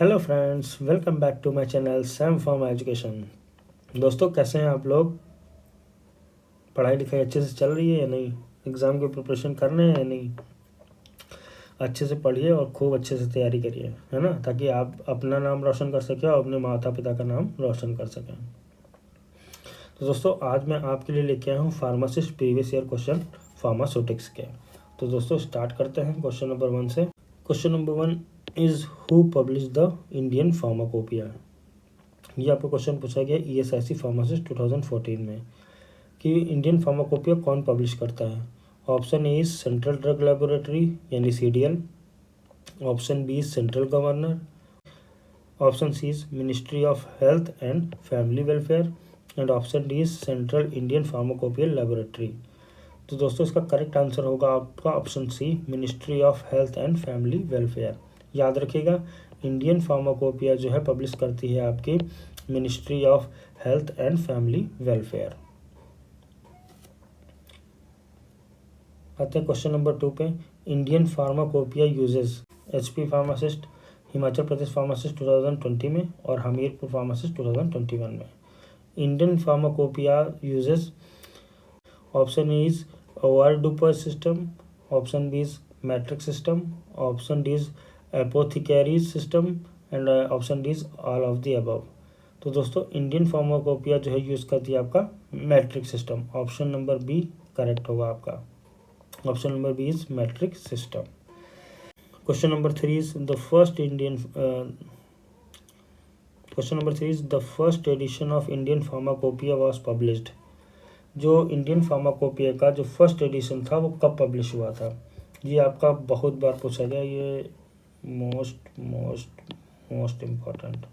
Hello friends, welcome back to my channel Sam Pharma Education. दोस्तों, कैसे हैं आप लोग? पढ़ाई लिखाई अच्छे से चल रही है या नहीं? एग्ज़ाम की प्रिपरेशन कर रहे हैं या नहीं? अच्छे से पढ़िए और खूब अच्छे से तैयारी करिए, है ना, ताकि आप अपना नाम रोशन कर सकें और अपने माता पिता का नाम रोशन कर सकें। तो दोस्तों, आज मैं आपके लिए लेके आया हूँ pharmacist previous year question pharmaceutics के। तो दोस्तों, स्टार्ट करते हैं क्वेश्चन नंबर 1 से। Question number 1 is who publish the Indian Pharmacopoeia. ये आपको क्वेश्चन पूछा गया ESIC फार्मासिस्ट 2014 में कि इंडियन फार्माकोपिया कौन पब्लिश करता है। Option A is Central Drug Laboratory यानी CDL, option B is central governor, option C is Ministry of health and family Welfare and option D is Central Indian Pharmacopoeia Laboratory. तो दोस्तों, इसका correct answer होगा आपका option C, Ministry of health and family Welfare. याद रखिएगा, Indian pharmacopoeia जो है publish करती है आपकी ministry of health and family welfare. आते हैं क्वेश्चन नंबर 2 पे। Indian pharmacopoeia uses HP pharmacist, Himachal Pradesh pharmacist 2020 में और हमीरपुर फार्मासिस्ट 2021 में। Indian pharmacopoeia uses, option A is OR डुपर system, option B is metric system, option D is apothecaries system and option D is all of the above. तो दोस्तों, Indian pharmacopoeia जो है use करती है आपका metric system. Option number B correct होगा आपका। Option number B is metric system. Question number 3 is the first Indian question number 3 is the first edition of Indian Pharmacopoeia was published. जो Indian Pharmacopoeia का जो first edition था वो कब publish हुआ था? ये आपका बहुत बार पूछा गया, ये मोस्ट मोस्ट मोस्ट इम्पॉर्टेंट,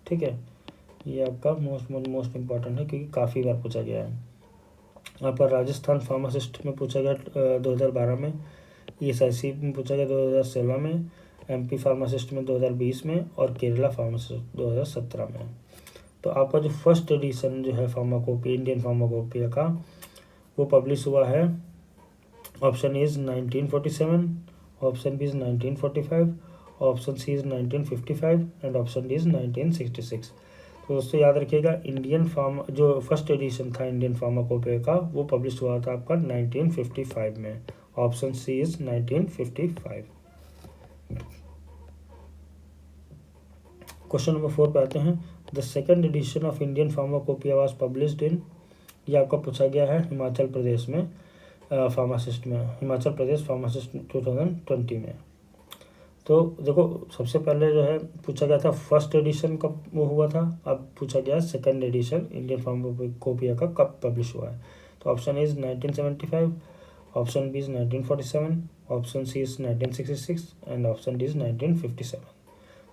ठीक है। ये आपका मोस्ट इम्पॉर्टेंट है क्योंकि काफ़ी बार पूछा गया है। यहाँ पर राजस्थान फार्मासिस्ट में पूछा गया 2012 में, ESIC में पूछा गया 2016 में, MP फार्मासिस्ट में 2020 में और केरला फार्मासिस्ट 2017 में। तो आपका जो फर्स्ट एडिशन जो है फार्माकोपिया, इंडियन फार्माकोपिया का, वो पब्लिश हुआ है। Option is 1947, option B is 1945, option C is 1955 and option D is 1966। तो दोस्तों, याद रखिएगा, इंडियन फार्मा जो फर्स्ट एडिशन था इंडियन फार्माकोपिया का, वो पब्लिश हुआ था आपका 1955 में। Option C is 1955। Question number 4 पे आते हैं। The second edition of Indian Pharmacopoeia was published in, ये आपका पूछा गया है हिमाचल प्रदेश में फार्मासिस्ट में, हिमाचल प्रदेश फार्मासिस्ट 2020 में। तो देखो, सबसे पहले जो है पूछा गया था फर्स्ट एडिशन कब वो हुआ था, अब पूछा गया सेकंड एडिशन इंडियन फार्माकोपिया का कब पब्लिश हुआ है। तो option is 1975, option B is 1947, option C is 1966 and option D is 1957।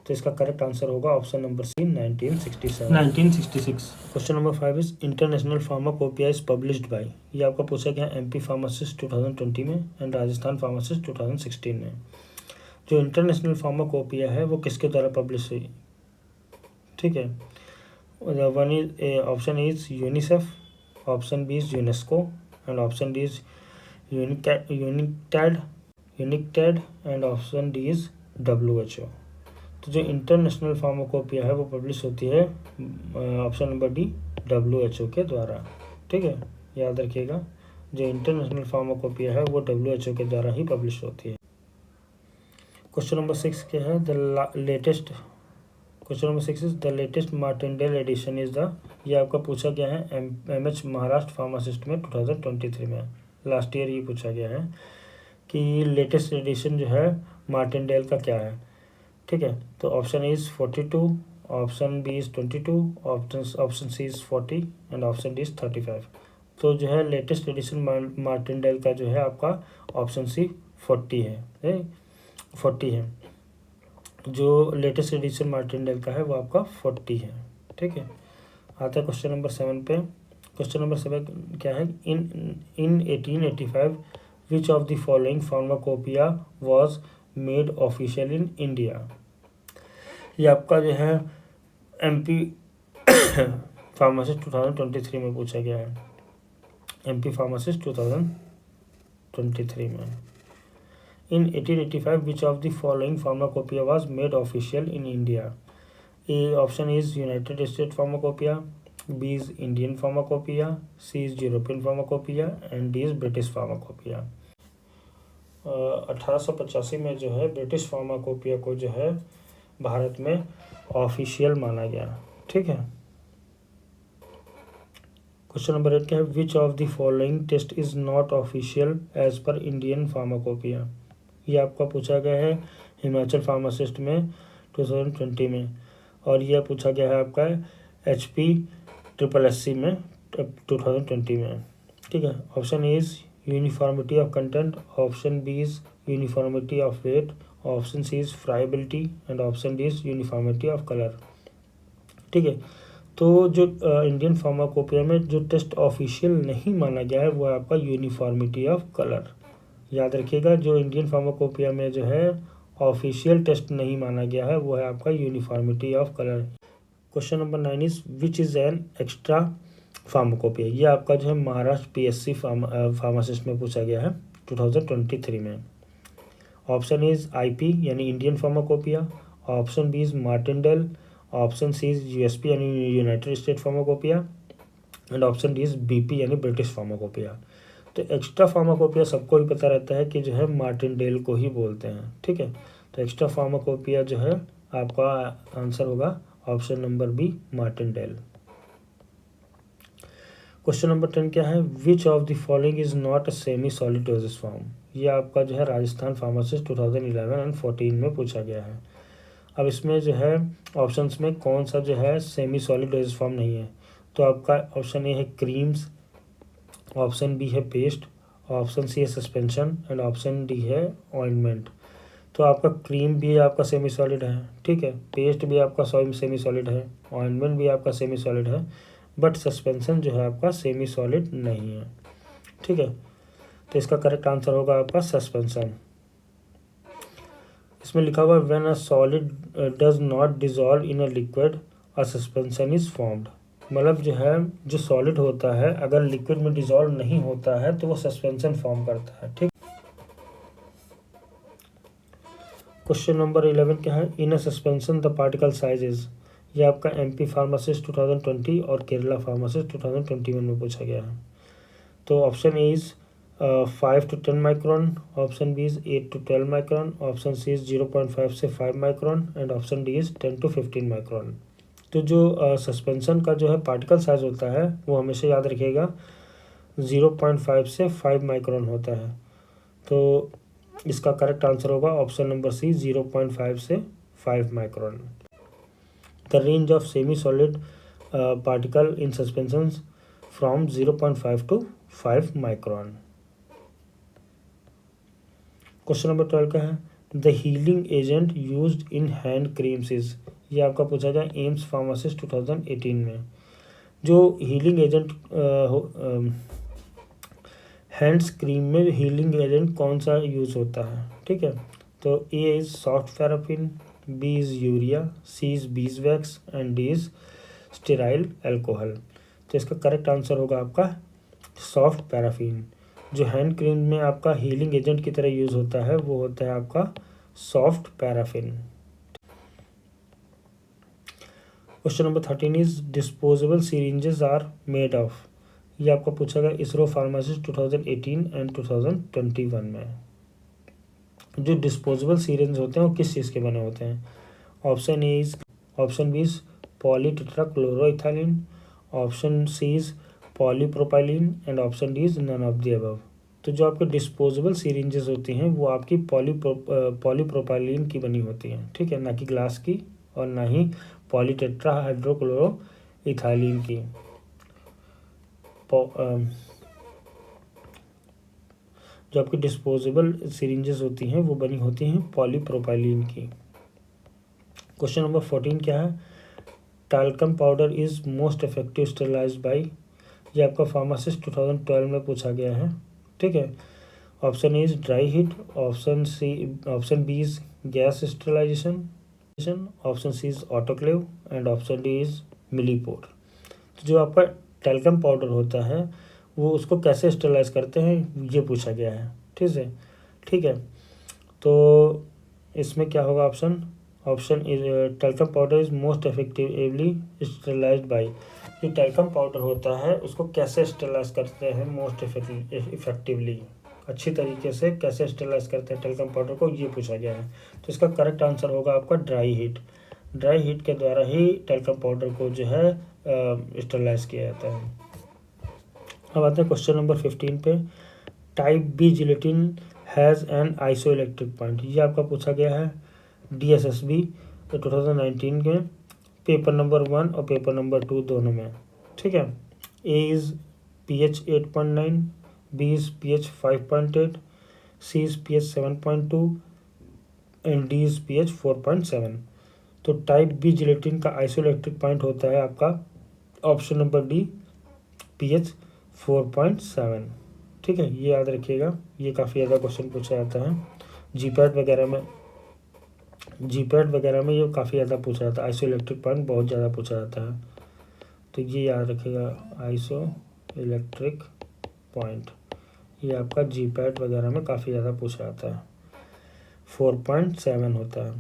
तो इसका करेक्ट आंसर होगा option number C, 1966। Question number 5 is International Pharmacopoeia is published by. ये आपका पूछा गया MP फार्मासिस्ट 2020 में एंड राजस्थान फार्मासिस्ट 2016 में। जो इंटरनेशनल फार्माकोपिया है वो किसके द्वारा पब्लिश हुई, ठीक है। One is option is UNICEF, option B is UNESCO and option D is UNCTAD and option D is WHO। तो जो इंटरनेशनल फार्माकोपिया है वो पब्लिश होती है ऑप्शन नंबर डी WHO के द्वारा, ठीक है। याद रखिएगा, जो इंटरनेशनल फार्माकोपिया है वो WHO के द्वारा ही पब्लिश होती है। क्वेश्चन नंबर 6 क्या है? Question number 6 is the latest Martindale edition is the, ये आपका पूछा गया है MH महाराष्ट्र फार्मासिस्ट में 2023 में, लास्ट ईयर ये पूछा गया है कि लेटेस्ट एडिशन जो है मार्टिनडेल का क्या है, ठीक है। तो option A is 42, option B is 22, option C is 40 and option D is 35। तो जो है लेटेस्ट एडिशन मार्टिनडेल का जो है आपका ऑप्शन सी 40 है। जो लेटेस्ट एडिशन मार्टिनडेल का है वो आपका 40 है, ठीक है। आता है क्वेश्चन नंबर 7 पे। क्वेश्चन नंबर 7 क्या है? इन 1885 विच of the following pharmacopoeia was made official in India. ये आपका जो है MP फार्मासिस्ट 2023 में पूछा गया है। MP फार्मासिस्ट 2023 में In 1885, which of the following pharmacopoeia was made official in India? A option is United States Pharmacopoeia, B is Indian Pharmacopoeia, C is European Pharmacopoeia and D is British Pharmacopoeia. 1885 में जो है British pharmacopoeia को जो है भारत में official माना गया। ठीक है। क्वेश्चन नंबर 8 क्या है? Which of the following test is not official as per Indian Pharmacopoeia? ये आपका पूछा गया है हिमाचल फार्मासिस्ट में 2020 में, और यह पूछा गया है आपका HPSSC में 2020 में। ठीक है। Option A is uniformity of content, option B is uniformity of weight, option C is friability and option D is uniformity of colour. ठीक है। तो जो इंडियन फार्माकोपिया में जो टेस्ट ऑफिशियल नहीं माना गया है वो है आपका यूनिफॉर्मिटी ऑफ कलर। याद रखिएगा, जो इंडियन फार्माकोपिया में जो है ऑफिशियल टेस्ट नहीं माना गया है वो है आपका uniformity of colour. Question number 9 is which is an extra pharmacopoeia? ये आपका जो है महाराष्ट्र PSC फार्मासिस्ट में पूछा गया है 2023 में। ऑप्शन इज IP यानी Indian Pharmacopoeia, option B is Martindale, option C is USP यानी United State Pharmacopoeia and option D is BP यानी ब्रिटिश फार्माकोपिया। तो एक्स्ट्रा फार्माकोपिया सबको ही पता रहता है कि जो है मार्टिनडेल को ही बोलते हैं। ठीक है। तो एक्स्ट्रा फार्माकोपिया जो है आपका आंसर होगा option number B Martindale. Question number 10 क्या है? Which of the following is not a semi solid dosage form? ये आपका जो है राजस्थान फार्मासिस्ट 2011 एंड 14 में पूछा गया है। अब इसमें जो है ऑप्शंस में कौन सा जो है सेमी सॉलिड डोजेज फॉर्म नहीं है? तो आपका ऑप्शन ए है क्रीम्स, ऑप्शन बी है पेस्ट, ऑप्शन सी है सस्पेंशन एंड ऑप्शन डी है ऑइंटमेंट। तो आपका क्रीम भी आपका सेमी सॉलिड है। ठीक है। पेस्ट भी आपका सेमी सॉलिड है, ऑइंटमेंट भी आपका सेमी सॉलिड है, बट सस्पेंशन जो है आपका सेमी सॉलिड नहीं है। ठीक है। तो इसका करेक्ट आंसर होगा आपका सस्पेंशन। इसमें लिखा हुआ when a solid does not dissolve in a liquid a suspension is formed. मतलब जो है जो सॉलिड होता है अगर लिक्विड में डिजॉल्व नहीं होता है तो वो सस्पेंशन फॉर्म करता है। ठीक। क्वेश्चन नंबर 11 क्या है? In a suspension the particle size is? ये आपका MP फार्मासिस्ट 2020 और केरला फार्मासिस्ट 2021 में पूछा गया है। तो option A is 5 to 10 micron, option B is 8 to 12 micron, option C is 0.5 से 5 micron and option D is 10 to 15 micron. तो जो सस्पेंशन का जो है पार्टिकल साइज होता है वो हमेशा याद रखिएगा 0.5 से 5 माइक्रॉन होता है। तो इसका करेक्ट आंसर होगा ऑप्शन नंबर सी 0.5 से 5 micron. The range of semi solid particle in suspensions from 0.5 to 5 micron. Question number 12 का है? The healing agent used in hand creams is? ये आपका पूछा गया एम्स फार्मासिस्ट 2018 में। जो हीलिंग एजेंट हैंड्स क्रीम में हीलिंग एजेंट कौन सा यूज़ होता है? ठीक है। तो A is soft paraffin, B is urea, C is beeswax and D is sterile alcohol. तो इसका करेक्ट आंसर होगा आपका सॉफ्ट पैराफिन। जो हैंड क्रीम में आपका हीलिंग एजेंट की तरह यूज़ होता है वो होता है आपका soft paraffin. Question number 13 is disposable syringes are made of? ये आपको पूछा गया इसरो फार्मासिस्ट 2018 एंड 2021 में। जो डिस्पोजेबल सिरिंज होते हैं वो किस चीज़ के बने होते हैं? Option B is polytetrachloroethylene, option C is polypropylene and option D is none of the above. तो जो आपके डिस्पोजेबल सिरिंजेस होती हैं वो आपकी पॉलीप्रोपाइलिन की बनी होती हैं। ठीक है। ना कि ग्लास की और ना ही पॉलीटेट्रा हाइड्रोक्लोरोइथाइलिन की। जो आपकी डिस्पोजेबल सिरिंजेस होती हैं वो बनी होती हैं पॉलीप्रोपाइलिन की। क्वेश्चन नंबर 14 क्या है? Talcum powder is most effective sterilized by? ये आपका फार्मासिस्ट 2012 में पूछा गया है। ठीक है। Option A is dry heat, option B is gas sterilisation, option C is autoclave and option D is millipore. तो जो आपका टैल्कम पाउडर होता है वो उसको कैसे स्टेरिलाइज करते हैं ये पूछा गया है। ठीक है। तो इसमें क्या होगा option is talcum powder is most effectively sterilized by. जो टैल्कम पाउडर होता है उसको कैसे स्टेरलाइज करते हैं मोस्ट इफेक्टिवली, अच्छी तरीके से कैसे स्टेरलाइज करते हैं टैल्कम पाउडर को, ये पूछा गया है। तो इसका करेक्ट आंसर होगा आपका ड्राई हीट। ड्राई हीट के द्वारा ही टैल्कम पाउडर को जो है स्टेरलाइज किया जाता है। अब आते हैं क्वेश्चन नंबर 15 पे। Type B gelatin has an isoelectric point. ये आपका पूछा गया है DSSB 2019 के पेपर नंबर 1 और पेपर नंबर 2 दोनों में, ठीक है। A is pH 8.9, B is pH 5.8, C is pH 7.2 and D is pH 4.7। तो टाइप बी जिलेटिन का आइसोइलेक्ट्रिक पॉइंट होता है आपका ऑप्शन नंबर डी pH 4.7, ठीक है। ये याद रखिएगा, ये काफ़ी ज़्यादा क्वेश्चन पूछा जाता है जीपैट वगैरह में ये काफ़ी ज़्यादा पूछा जाता है, आइसो इलेक्ट्रिक पॉइंट बहुत ज़्यादा पूछा जाता है। तो ये याद रखिएगा आइसो इलेक्ट्रिक पॉइंट, ये आपका जीपैट वगैरह में काफ़ी ज़्यादा पूछा जाता है, 4.7 होता है।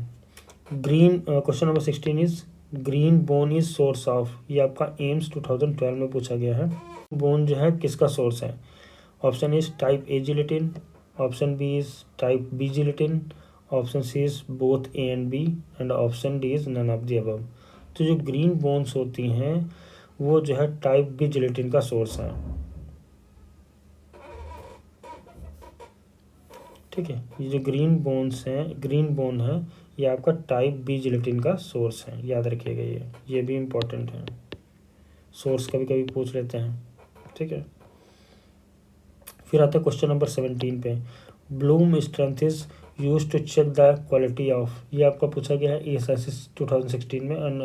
Green question number 16 is green bone is source of. ये आपका एम्स 2012 में पूछा गया है। बोन जो है किसका सोर्स है? Option is type A gelatin, option B is type B gelatin, option C is both A and B and option D is none of the above. तो जो ग्रीन बोन्स होती हैं वो जो है टाइप बी जिलेटिन का source है, ठीक है। ये जो ग्रीन बोन है ये आपका टाइप बी जिलेटिन का सोर्स है, याद रखिएगा। ये भी इम्पोर्टेंट है, सोर्स कभी कभी पूछ लेते हैं, ठीक है। फिर आता है क्वेश्चन नंबर 17 पे। Bloom strength is use to check the quality of. ये आपका पूछा गया है ESIS 2016 में एंड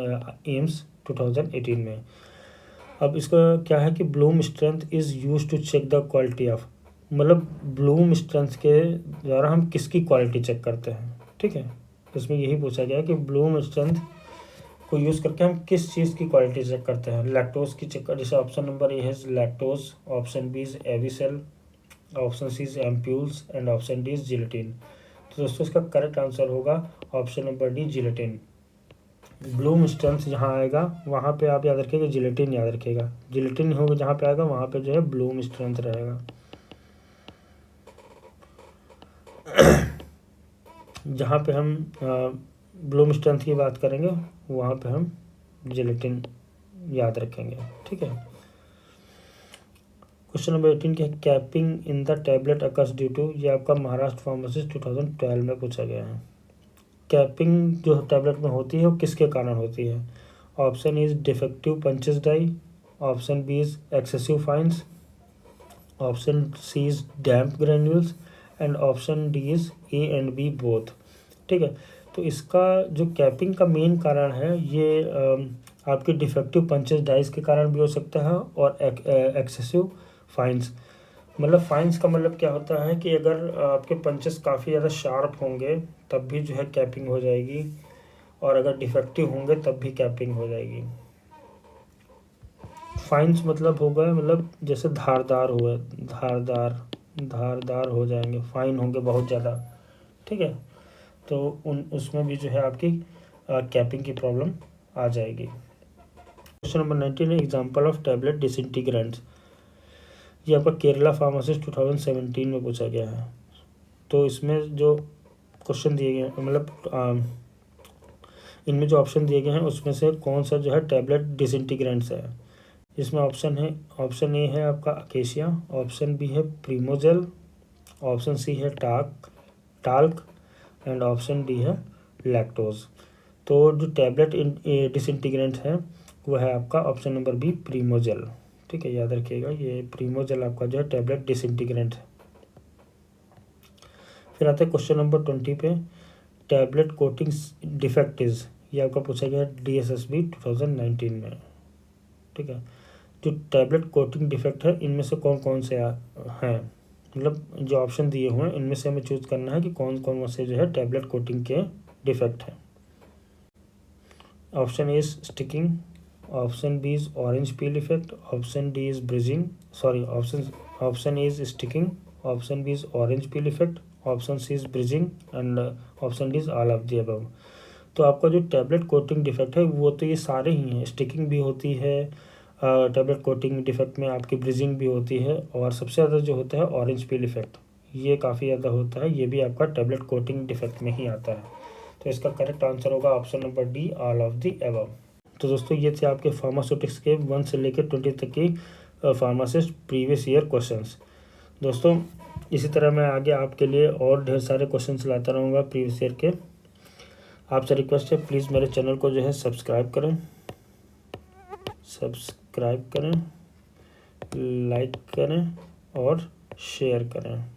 एम्स 2018 में। अब इसका क्या है कि Bloom strength is use to check the quality of, मतलब ब्लूम स्ट्रेंथ के द्वारा हम किसकी क्वालिटी चेक करते हैं, ठीक है। इसमें यही पूछा गया है कि ब्लूम स्ट्रेंथ को यूज़ करके हम किस चीज़ की क्वालिटी चेक करते हैं। लैक्टोज की चेक कर, जैसे ऑप्शन नंबर ए है lactose, option B is Avicel, option C is ampoules and option D is gelatin. तो दोस्तों इसका करेक्ट आंसर होगा option number D gelatin. Bloom strength जहाँ आएगा वहाँ पे आप याद रखिएगा जिलेटिन याद रखिएगा, जिलेटिन होगा जहाँ पे आएगा वहाँ पे जो है ब्लूम स्ट्रेंथ रहेगा। जहाँ पे हम ब्लूम स्ट्रेंथ की बात करेंगे वहाँ पे हम जिलेटिन याद रखेंगे, ठीक है। क्वेश्चन नंबर 18 क्या है? Capping in the tablet occurs due to. ये आपका महाराष्ट्र फार्मासिस्ट 2012 में पूछा गया है। कैपिंग जो टैबलेट में होती है वो किसके कारण होती है? Option is defective punches die, option B is excessive fines, option C is damp granules and option D is A and B both, ठीक है। तो इसका जो कैपिंग का मेन कारण है ये आपके डिफेक्टिव पंचेस डाइस के कारण भी हो सकता है और एक्सेसिव फाइन्स। मतलब फाइन्स का मतलब क्या होता है कि अगर आपके पंचेस काफ़ी ज़्यादा शार्प होंगे तब भी जो है कैपिंग हो जाएगी, और अगर डिफेक्टिव होंगे तब भी कैपिंग हो जाएगी। फाइन्स मतलब होगा मतलब जैसे धारदार हो जाएंगे, फाइन होंगे बहुत ज़्यादा, ठीक है। तो उसमें भी जो है आपकी कैपिंग की प्रॉब्लम आ जाएगी। क्वेश्चन नंबर 19 है एग्जांपल ऑफ टैबलेट डिसइंटीग्रेंट्स। ये आपका केरला फार्मासिस्ट 2017 में पूछा गया है। तो इसमें जो क्वेश्चन दिए गए हैं मतलब इनमें जो ऑप्शन दिए गए हैं उसमें से कौन सा जो है टैबलेट डिसइंटीग्रेंट्स है। इसमें ऑप्शन ए है आपका अकेशिया, ऑप्शन बी है प्रीमोजेल, ऑप्शन सी है टाल्क एंड ऑप्शन डी है लैक्टोज। तो जो टैबलेट डिसइंटीग्रेंट है वो है आपका ऑप्शन नंबर बी प्रीमोजेल, ठीक है। याद रखिएगा ये प्रीमोजेल आपका जो है टैबलेट डिसइंटीग्रेंट है। फिर आता है क्वेश्चन नंबर 20 पे। Tablet coating defect is. ये आपका पूछा गया DSSB 2019 में, ठीक है। जो टैबलेट कोटिंग डिफेक्ट है इनमें से कौन कौन से हैं, मतलब जो ऑप्शन दिए हुए हैं इनमें से हमें चूज करना है कि कौन कौन से जो है टैबलेट कोटिंग के डिफेक्ट हैं। Option A is sticking, option B is orange peel effect, option D is option A is sticking, option B is orange peel effect, option C is bridging and option D is all of the above. तो आपका जो tablet coating defect है वो तो ये सारे ही हैं, sticking भी होती है, टैबलेट कोटिंग डिफेक्ट में आपकी ब्रिजिंग भी होती है, और सबसे ज़्यादा जो होता है ऑरेंज पील इफेक्ट, ये काफ़ी ज़्यादा होता है, ये भी आपका टैबलेट कोटिंग डिफेक्ट में ही आता है। तो इसका करेक्ट आंसर होगा option number D, all of the above. तो दोस्तों ये थे आपके फार्मास्यूटिक्स के 1 से लेकर 20 तक की फार्मासिस्ट प्रीवियस ईयर क्वेश्चंस। दोस्तों इसी तरह मैं आगे आपके लिए और ढेर सारे क्वेश्चंस लाता रहूँगा प्रीवियस ईयर के। आपसे रिक्वेस्ट है प्लीज़ मेरे चैनल को जो है सब्सक्राइब करें, लाइक करें और शेयर करें।